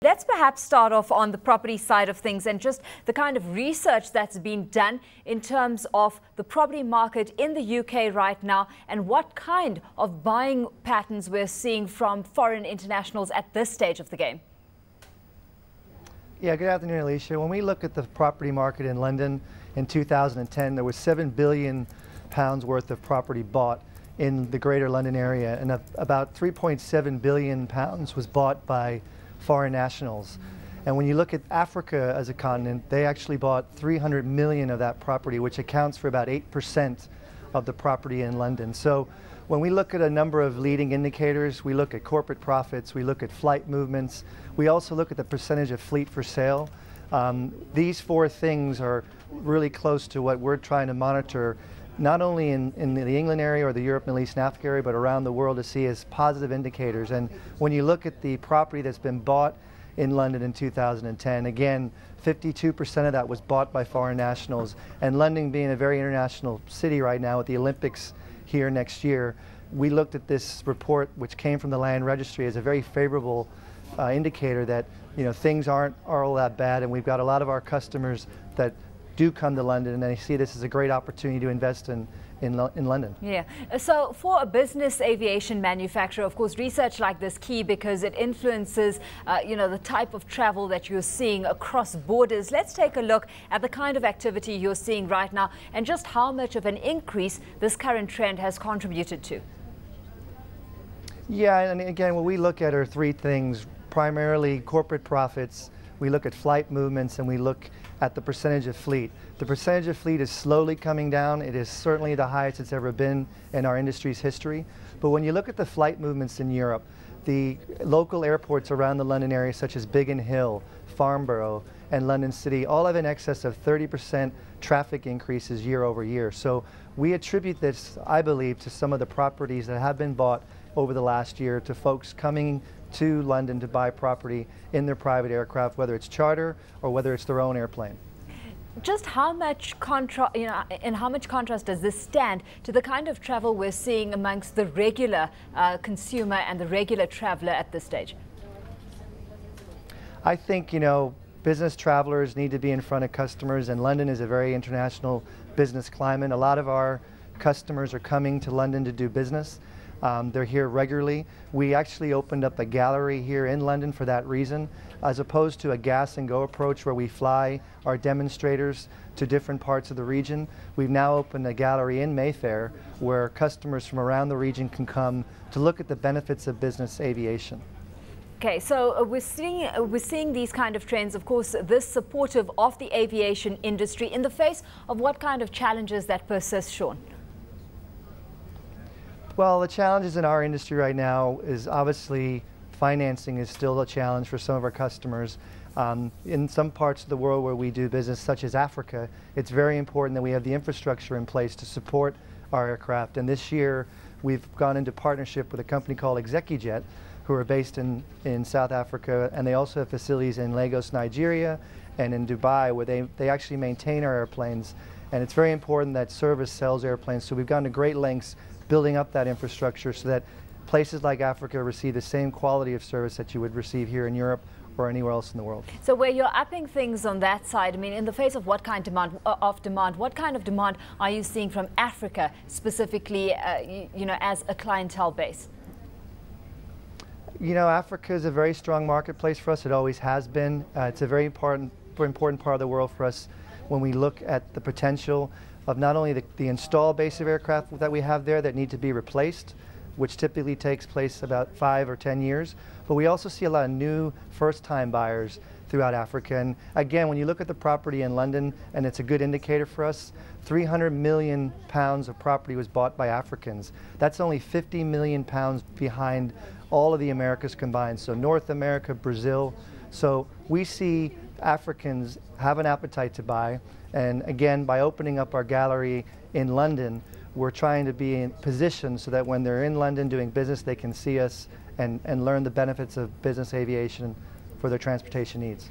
Let's perhaps start off on the property side of things and just the kind of research that's been done in terms of the property market in the UK right now and what kind of buying patterns we're seeing from foreign internationals at this stage of the game. Yeah, good afternoon, Alishia. When we look at the property market in London in 2010, there was £7 billion worth of property bought in the Greater London area, and about £3.7 billion was bought by foreign nationals. And when you look at Africa as a continent, they actually bought 300 million of that property, which accounts for about 8% of the property in London. So when we look at a number of leading indicators, we look at corporate profits, we look at flight movements, we also look at the percentage of fleet for sale. These four things are really close to what we're trying to monitor, not only in the England area or the Europe, Middle East, and Africa area, but around the world, to see as positive indicators. And when you look at the property that's been bought in London in 2010, again, 52% of that was bought by foreign nationals. And London being a very international city right now with the Olympics here next year, we looked at this report, which came from the Land Registry, as a very favorable indicator that things aren't all that bad, and we've got a lot of our customers that do come to London and they see this as a great opportunity to invest in London. Yeah. So for a business aviation manufacturer, of course, research like this key because it influences, the type of travel that you're seeing across borders. Let's take a look at the kind of activity you're seeing right now and just how much of an increase this current trend has contributed to. Yeah, and again, what we look at are three things: primarily corporate profits, we look at flight movements, and we look at the percentage of fleet. The percentage of fleet is slowly coming down. It is certainly the highest it's ever been in our industry's history. But when you look at the flight movements in Europe, the local airports around the London area, such as Biggin Hill, Farnborough, and London City, all have in excess of 30% traffic increases year over year. So we attribute this, I believe, to some of the properties that have been bought over the last year, to folks coming to London to buy property in their private aircraft, whether it's charter or whether it's their own airplane. Just how much in how much contrast does this stand to the kind of travel we're seeing amongst the regular consumer and the regular traveler at this stage? I think, business travelers need to be in front of customers, and London is a very international business climate. A lot of our customers are coming to London to do business. They're here regularly. We actually opened up a gallery here in London for that reason, as opposed to a gas and go approach where we fly our demonstrators to different parts of the region. We've now opened a gallery in Mayfair where customers from around the region can come to look at the benefits of business aviation. Okay, so we're seeing these kind of trends, of course, this supportive of the aviation industry in the face of what kind of challenges that persist, Sean? Well, the challenges in our industry right now is obviously financing is still a challenge for some of our customers. In some parts of the world where we do business, such as Africa, it's very important that we have the infrastructure in place to support our aircraft. And this year, we've gone into partnership with a company called ExecuJet, who are based in South Africa, and they also have facilities in Lagos, Nigeria, and in Dubai, where they actually maintain our airplanes. And it's very important that Service sells airplanes, so we've gone to great lengths building up that infrastructure so that places like Africa receive the same quality of service that you would receive here in Europe or anywhere else in the world. So where you're upping things on that side, I mean, in the face of what kind of demand are you seeing from Africa specifically, as a clientele base? Africa is a very strong marketplace for us. It always has been. It's a very important part of the world for us when we look at the potential of not only the installed base of aircraft that we have there that need to be replaced, which typically takes place about 5 or 10 years, but we also see a lot of new first-time buyers throughout Africa. And again, when you look at the property in London, and it's a good indicator for us, 300 million pounds of property was bought by Africans. That's only 50 million pounds behind all of the Americas combined, so North America, Brazil. So we see Africans have an appetite to buy, and again, by opening up our gallery in London, we're trying to be in position so that when they're in London doing business, they can see us and learn the benefits of business aviation for their transportation needs.